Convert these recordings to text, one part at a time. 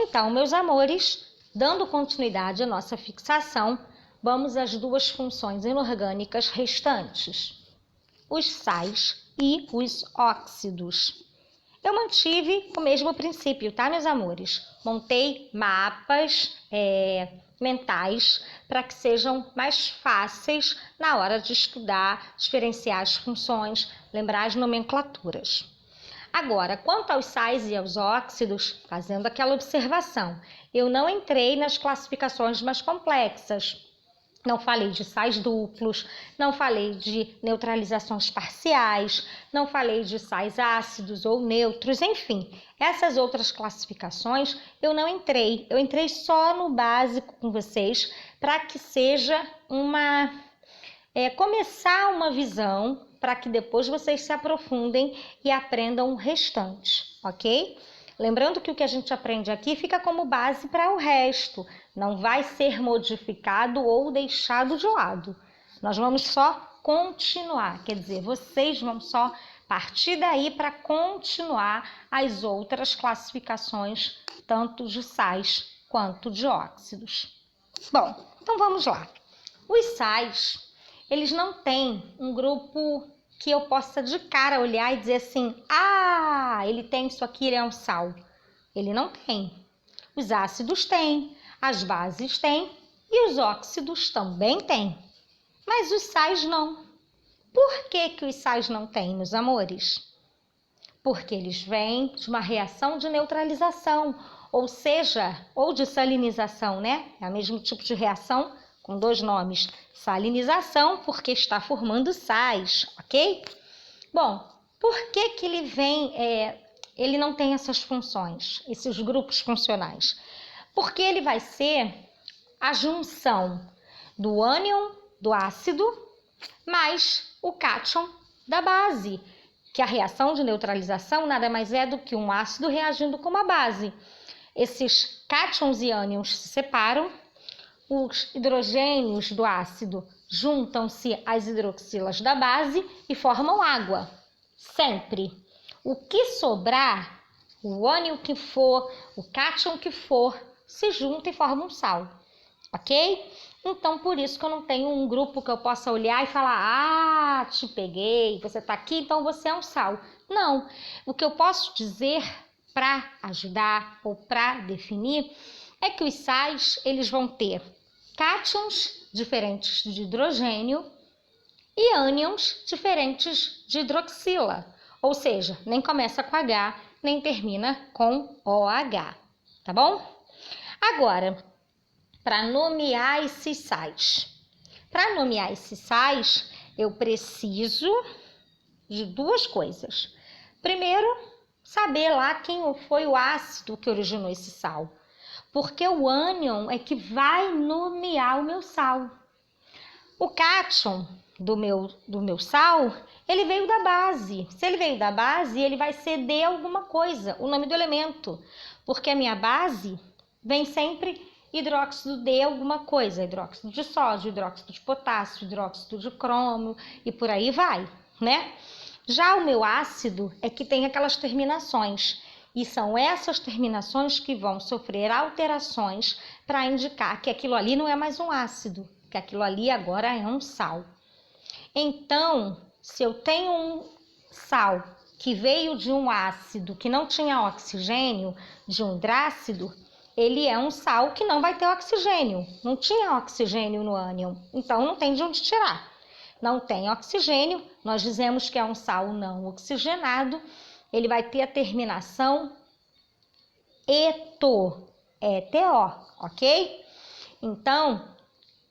Então, meus amores, dando continuidade à nossa fixação, vamos às duas funções inorgânicas restantes, os sais e os óxidos. Eu mantive o mesmo princípio, tá, meus amores? Montei mapas mentais para que sejam mais fáceis na hora de estudar, diferenciar as funções, lembrar as nomenclaturas. Agora, quanto aos sais e aos óxidos, fazendo aquela observação, eu não entrei nas classificações mais complexas. Não falei de sais duplos, não falei de neutralizações parciais, não falei de sais ácidos ou neutros, enfim. Essas outras classificações eu não entrei. Eu entrei só no básico com vocês para que seja começar uma visão para que depois vocês se aprofundem e aprendam o restante, ok? Lembrando que o que a gente aprende aqui fica como base para o resto, não vai ser modificado ou deixado de lado. Nós vamos só continuar, quer dizer, vocês vão só partir daí para continuar as outras classificações, tanto de sais quanto de óxidos. Bom, então vamos lá. Os sais, eles não têm um grupo que eu possa de cara olhar e dizer assim, ele tem isso aqui, ele é um sal. Ele não tem. Os ácidos têm, as bases têm e os óxidos também têm. Mas os sais não. Por que os sais não têm, meus amores? Porque eles vêm de uma reação de neutralização, ou seja, ou de salinização, né? É o mesmo tipo de reação com dois nomes. Salinização, porque está formando sais, ok? Bom, por que ele vem, ele não tem essas funções, esses grupos funcionais? Porque ele vai ser a junção do ânion, do ácido, mais o cátion da base, que a reação de neutralização nada mais é do que um ácido reagindo com uma base. Esses cátions e ânions se separam, os hidrogênios do ácido juntam-se às hidroxilas da base e formam água. Sempre. O que sobrar, o ânion que for, o cátion que for, se junta e forma um sal. Ok? Então, por isso que eu não tenho um grupo que eu possa olhar e falar, te peguei, você está aqui, então você é um sal. Não. O que eu posso dizer para ajudar ou para definir é que os sais, eles vão ter cátions diferentes de hidrogênio e ânions diferentes de hidroxila, ou seja, nem começa com H, nem termina com OH, tá bom? Agora, para nomear esses sais. Para nomear esses sais, eu preciso de duas coisas. Primeiro, saber lá quem foi o ácido que originou esse sal. Porque o ânion é que vai nomear o meu sal. O cátion do meu sal, ele veio da base. Se ele veio da base, ele vai ser de alguma coisa, o nome do elemento. Porque a minha base vem sempre hidróxido de alguma coisa. Hidróxido de sódio, hidróxido de potássio, hidróxido de cromo e por aí vai, né? Já o meu ácido é que tem aquelas terminações. E são essas terminações que vão sofrer alterações para indicar que aquilo ali não é mais um ácido, que aquilo ali agora é um sal. Então, se eu tenho um sal que veio de um ácido que não tinha oxigênio, de um hidrácido, ele é um sal que não vai ter oxigênio. Não tinha oxigênio no ânion, então não tem de onde tirar. Não tem oxigênio, nós dizemos que é um sal não oxigenado. Ele vai ter a terminação eto, ETO, ok? Então,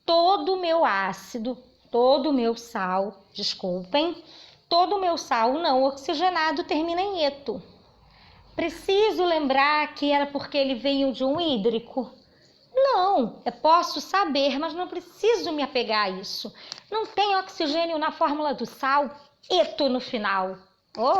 todo o meu ácido, todo o meu sal, desculpem, todo o meu sal não oxigenado termina em eto. Preciso lembrar que era porque ele veio de um hídrico? Não, eu posso saber, mas não preciso me apegar a isso. Não tem oxigênio na fórmula do sal, eto no final.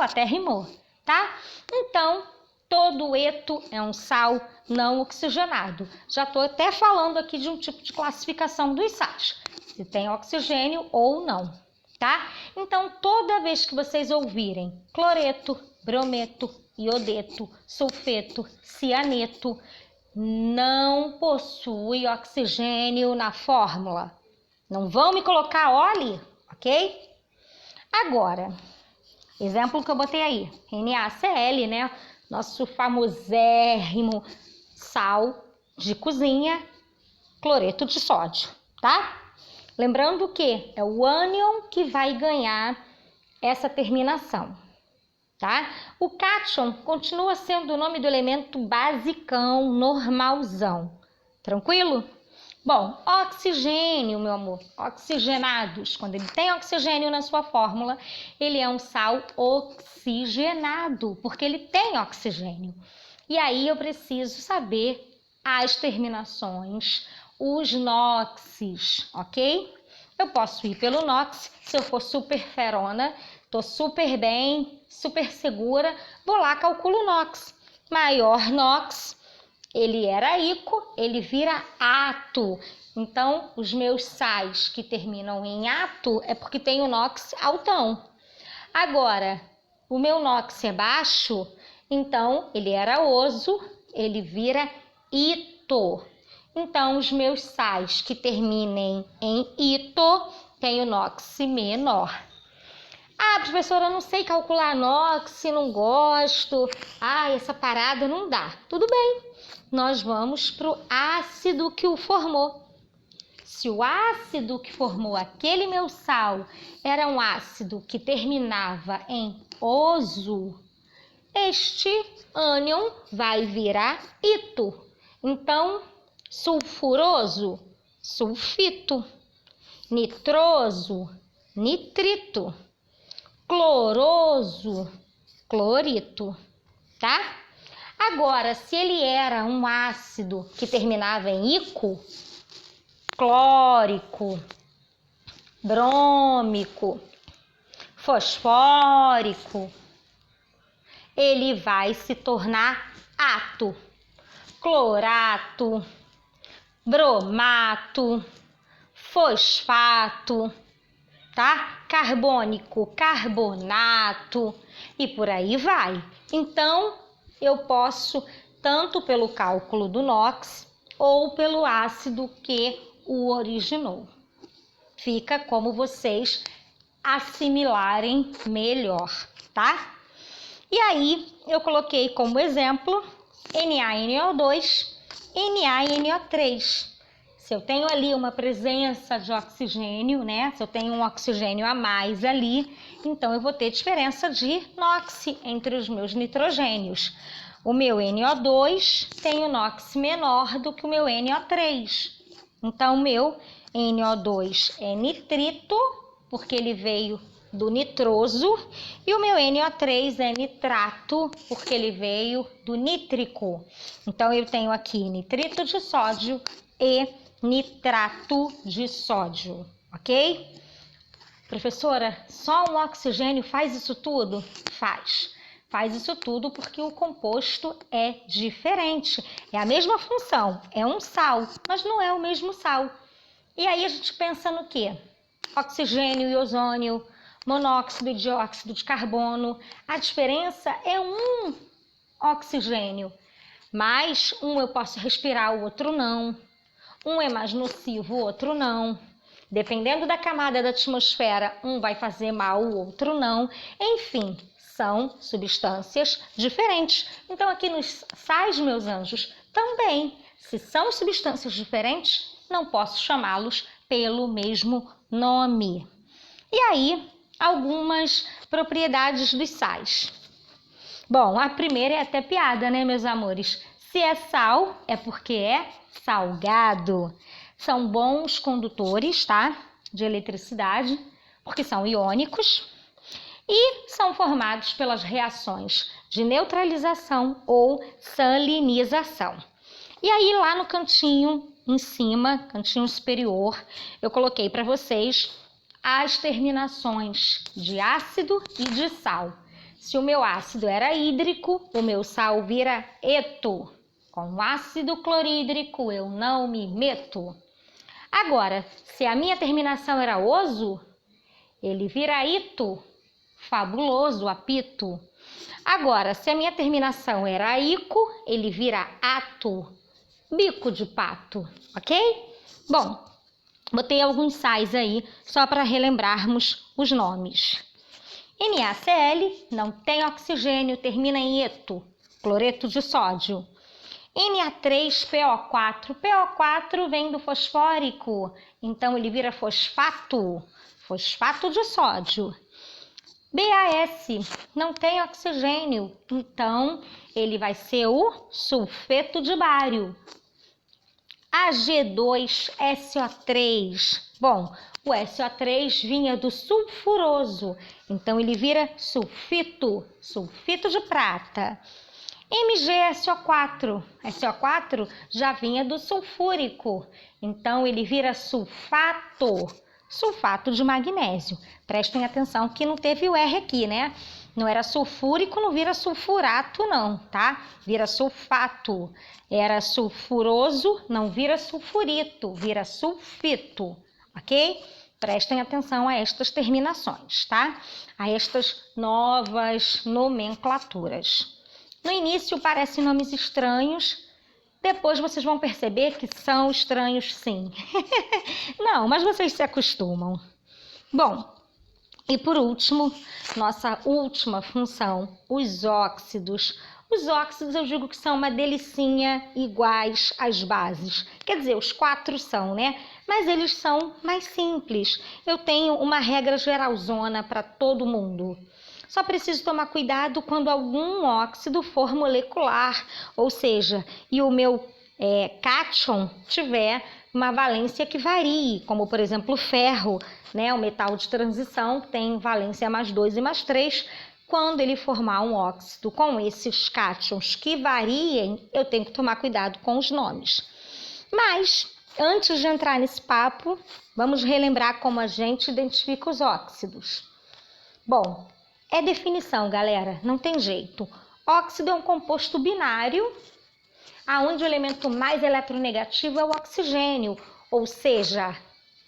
Até rimou. Tá? Então, todo eto é um sal não oxigenado. Já estou até falando aqui de um tipo de classificação dos sais, se tem oxigênio ou não, tá? Então, toda vez que vocês ouvirem cloreto, brometo, iodeto, sulfeto, cianeto, não possui oxigênio na fórmula. Não vão me colocar óleo, ok? Agora, exemplo que eu botei aí, NaCl, né? Nosso famosérrimo sal de cozinha, cloreto de sódio, tá? Lembrando que é o ânion que vai ganhar essa terminação, tá? O cátion continua sendo o nome do elemento basicão, normalzão. Tranquilo? Bom, oxigênio, meu amor, oxigenados. Quando ele tem oxigênio na sua fórmula, ele é um sal oxigenado, porque ele tem oxigênio. E aí eu preciso saber as terminações, os NOXes, ok? Eu posso ir pelo NOX, se eu for super ferona, tô super bem, super segura, vou lá, calculo o NOX. Maior NOX, ele era ico, ele vira ato. Então, os meus sais que terminam em ato é porque tem o NOX altão. Agora, o meu NOX é baixo, então ele era oso, ele vira ito. Então, os meus sais que terminem em ito têm o NOX menor. Ah, professora, eu não sei calcular NOX, não gosto. Ah, essa parada não dá. Tudo bem, nós vamos para o ácido que o formou. Se o ácido que formou aquele meu sal era um ácido que terminava em oso, este ânion vai virar ito. Então, sulfuroso, sulfito, nitroso, nitrito, cloroso, clorito, tá? Agora, se ele era um ácido que terminava em ico, clórico, brômico, fosfórico, ele vai se tornar ato, clorato, bromato, fosfato, tá? Carbônico, carbonato e por aí vai. Então, eu posso, tanto pelo cálculo do NOX ou pelo ácido que o originou. Fica como vocês assimilarem melhor, tá? E aí, eu coloquei como exemplo NaNO2, NaNO3. Se eu tenho ali uma presença de oxigênio, né? Se eu tenho um oxigênio a mais ali, então eu vou ter diferença de NOx entre os meus nitrogênios. O meu NO2 tem o NOx menor do que o meu NO3. Então, o meu NO2 é nitrito, porque ele veio do nitroso, e o meu NO3 é nitrato, porque ele veio do nítrico. Então, eu tenho aqui nitrito de sódio e nitrato de sódio, ok? Professora, só um oxigênio faz isso tudo? Faz. Faz isso tudo porque o composto é diferente. É a mesma função, é um sal, mas não é o mesmo sal. E aí a gente pensa no quê? Oxigênio e ozônio, monóxido e dióxido de carbono. A diferença é um oxigênio, mas um eu posso respirar, o outro não. Um é mais nocivo, o outro não. Dependendo da camada da atmosfera, um vai fazer mal, o outro não. Enfim, são substâncias diferentes. Então, aqui nos sais, meus anjos, também, se são substâncias diferentes, não posso chamá-los pelo mesmo nome. E aí, algumas propriedades dos sais. Bom, a primeira é até piada, né, meus amores? Se é sal, é porque é salgado. São bons condutores, tá? De eletricidade, porque são iônicos e são formados pelas reações de neutralização ou salinização. E aí, lá no cantinho em cima, cantinho superior, eu coloquei para vocês as terminações de ácido e de sal. Se o meu ácido era hídrico, o meu sal vira eto. Com ácido clorídrico eu não me meto. Agora, se a minha terminação era oso, ele vira ito, fabuloso, apito. Agora, se a minha terminação era ico, ele vira ato, bico de pato, ok? Bom, botei alguns sais aí só para relembrarmos os nomes. NaCl não tem oxigênio, termina em eto, cloreto de sódio. Na3PO4, PO4 vem do fosfórico, então ele vira fosfato, fosfato de sódio. BAS não tem oxigênio, então ele vai ser o sulfeto de bário. Ag2SO3, bom, o SO3 vinha do sulfuroso, então ele vira sulfito, sulfito de prata. MgSO4, SO4 já vinha do sulfúrico, então ele vira sulfato, sulfato de magnésio. Prestem atenção que não teve o R aqui, né? Não era sulfúrico, não vira sulfurato não, tá? Vira sulfato. Era sulfuroso, não vira sulfurito, vira sulfito, ok? Prestem atenção a estas terminações, tá? A estas novas nomenclaturas. No início parecem nomes estranhos, depois vocês vão perceber que são estranhos sim. Não, mas vocês se acostumam. Bom, e por último, nossa última função, os óxidos. Os óxidos eu digo que são uma delicinha iguais às bases. Quer dizer, os 4 são, né? Mas eles são mais simples. Eu tenho uma regra geralzona para todo mundo. Só preciso tomar cuidado quando algum óxido for molecular, ou seja, e o meu cátion tiver uma valência que varie, como por exemplo o ferro, né? O metal de transição tem valência +2 e +3. Quando ele formar um óxido com esses cátions que variem, eu tenho que tomar cuidado com os nomes. Mas, antes de entrar nesse papo, vamos relembrar como a gente identifica os óxidos. Bom, é definição, galera, não tem jeito. Óxido é um composto binário, onde o elemento mais eletronegativo é o oxigênio, ou seja,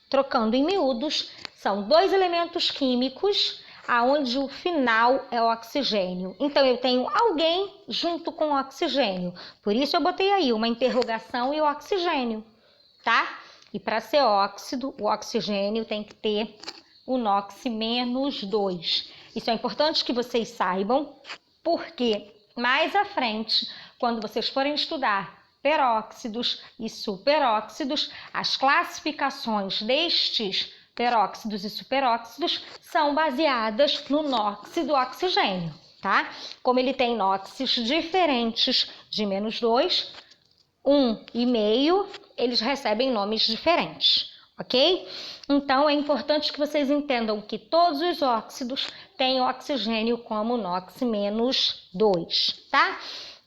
trocando em miúdos, são 2 elementos químicos, aonde o final é o oxigênio. Então, eu tenho alguém junto com o oxigênio. Por isso, eu botei aí uma interrogação e o oxigênio, tá? E para ser óxido, o oxigênio tem que ter o NOx -2. Isso é importante que vocês saibam, porque mais à frente, quando vocês forem estudar peróxidos e superóxidos, as classificações destes peróxidos e superóxidos são baseadas no NOx do oxigênio, tá? Como ele tem NOxes diferentes de -2, 1,5, eles recebem nomes diferentes, ok? Então, é importante que vocês entendam que todos os óxidos têm oxigênio como NOx -2, tá?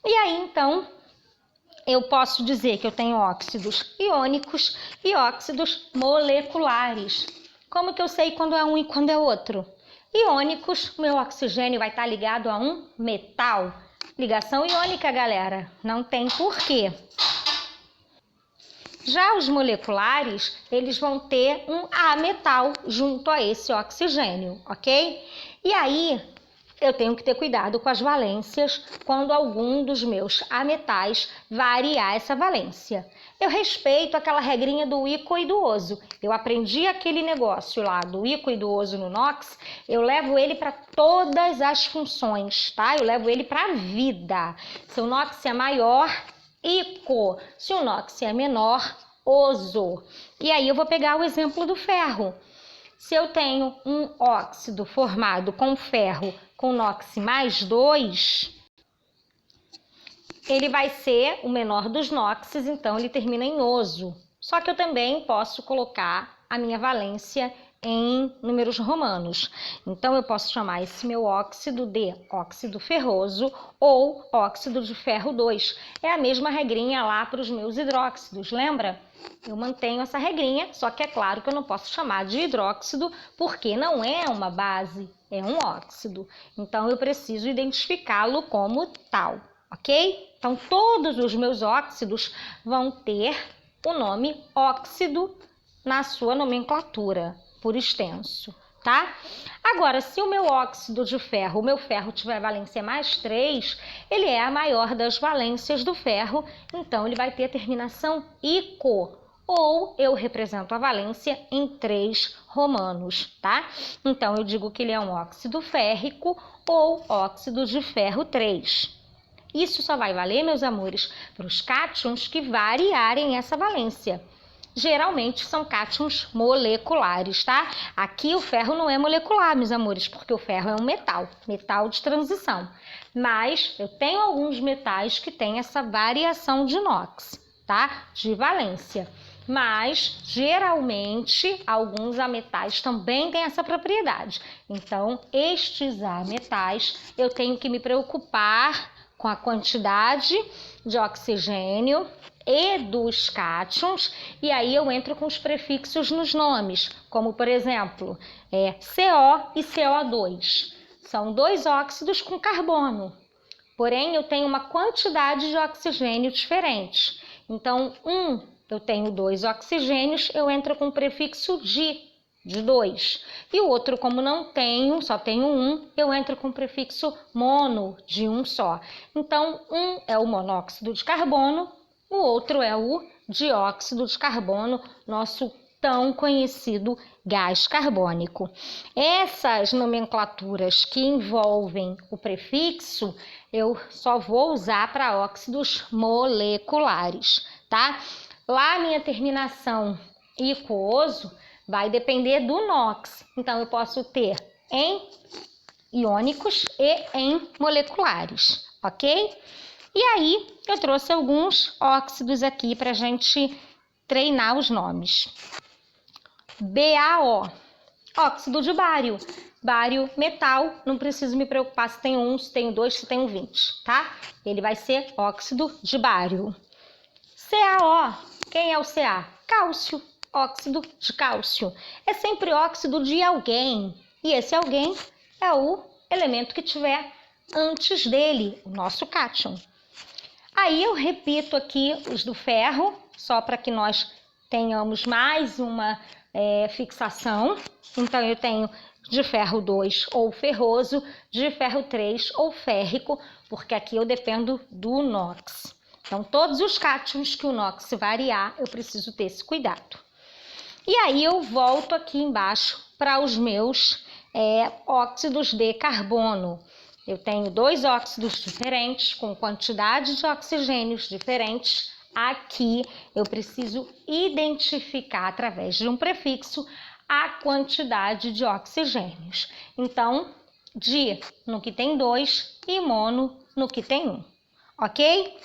E aí, então, eu posso dizer que eu tenho óxidos iônicos e óxidos moleculares. Como que eu sei quando é um e quando é outro? Iônicos, meu oxigênio vai estar ligado a um metal. Ligação iônica, galera, não tem porquê. Já os moleculares, eles vão ter um ametal junto a esse oxigênio, ok? E aí, eu tenho que ter cuidado com as valências quando algum dos meus ametais variar essa valência. Eu respeito aquela regrinha do íquo e do oso. Eu aprendi aquele negócio lá do íquo e do oso no NOx, eu levo ele para todas as funções, tá? Eu levo ele para a vida. Se o NOx é maior, íquo. Se o NOx é menor, oso. E aí eu vou pegar o exemplo do ferro. Se eu tenho um óxido formado com ferro com NOx +2, ele vai ser o menor dos NOxes, então ele termina em oso. Só que eu também posso colocar a minha valência em números romanos. Então, eu posso chamar esse meu óxido de óxido ferroso ou óxido de ferro 2. É a mesma regrinha lá para os meus hidróxidos, lembra? Eu mantenho essa regrinha, só que é claro que eu não posso chamar de hidróxido porque não é uma base, é um óxido. Então, eu preciso identificá-lo como tal, ok? Então, todos os meus óxidos vão ter o nome óxido na sua nomenclatura, por extenso, tá? Agora, se o meu óxido de ferro, o meu ferro tiver valência mais 3, ele é a maior das valências do ferro, então ele vai ter a terminação ico, ou eu represento a valência em 3 romanos, tá? Então, eu digo que ele é um óxido férrico ou óxido de ferro 3. Isso só vai valer, meus amores, para os cátions que variarem essa valência. Geralmente são cátions moleculares, tá? Aqui o ferro não é molecular, meus amores, porque o ferro é um metal de transição. Mas eu tenho alguns metais que têm essa variação de inox, tá? De valência. Mas, geralmente, alguns ametais também têm essa propriedade. Então, estes ametais, eu tenho que me preocupar com a quantidade de oxigênio e dos cátions, e aí eu entro com os prefixos nos nomes, como por exemplo, CO e CO2. São 2 óxidos com carbono, porém eu tenho uma quantidade de oxigênio diferente. Então, eu tenho 2 oxigênios, eu entro com o prefixo de 2. E o outro, como não tenho, só tenho 1, eu entro com o prefixo mono, de 1 só. Então, é o monóxido de carbono, o outro é o dióxido de carbono, nosso tão conhecido gás carbônico. Essas nomenclaturas que envolvem o prefixo, eu só vou usar para óxidos moleculares, tá? Lá, minha terminação icoso vai depender do NOx. Então, eu posso ter em iônicos e em moleculares, ok? E aí, eu trouxe alguns óxidos aqui para a gente treinar os nomes. BaO, óxido de bário. Bário, metal, não preciso me preocupar se tem 1, se tem 2, se tem 20, tá? Ele vai ser óxido de bário. CaO, quem é o Ca? Cálcio, óxido de cálcio. É sempre óxido de alguém, e esse alguém é o elemento que tiver antes dele, o nosso cátion. Aí eu repito aqui os do ferro, só para que nós tenhamos mais uma fixação. Então, eu tenho de ferro 2 ou ferroso, de ferro 3 ou férrico, porque aqui eu dependo do NOx. Então, todos os cátions que o NOx variar, eu preciso ter esse cuidado. E aí eu volto aqui embaixo para os meus óxidos de carbono. Eu tenho 2 óxidos diferentes, com quantidade de oxigênios diferentes. Aqui eu preciso identificar, através de um prefixo, a quantidade de oxigênios. Então, di no que tem 2 e mono no que tem 1, ok?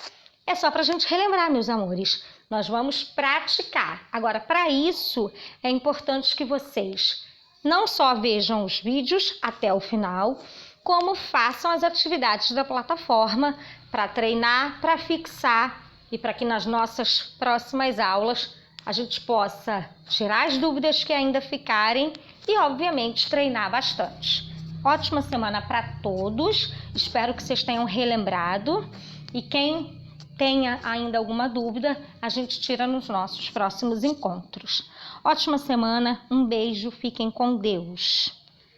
É só para a gente relembrar, meus amores. Nós vamos praticar. Agora, para isso, é importante que vocês não só vejam os vídeos até o final, como façam as atividades da plataforma para treinar, para fixar e para que nas nossas próximas aulas a gente possa tirar as dúvidas que ainda ficarem e, obviamente, treinar bastante. Ótima semana para todos, espero que vocês tenham relembrado e quem tenha ainda alguma dúvida, a gente tira nos nossos próximos encontros. Ótima semana, um beijo, fiquem com Deus.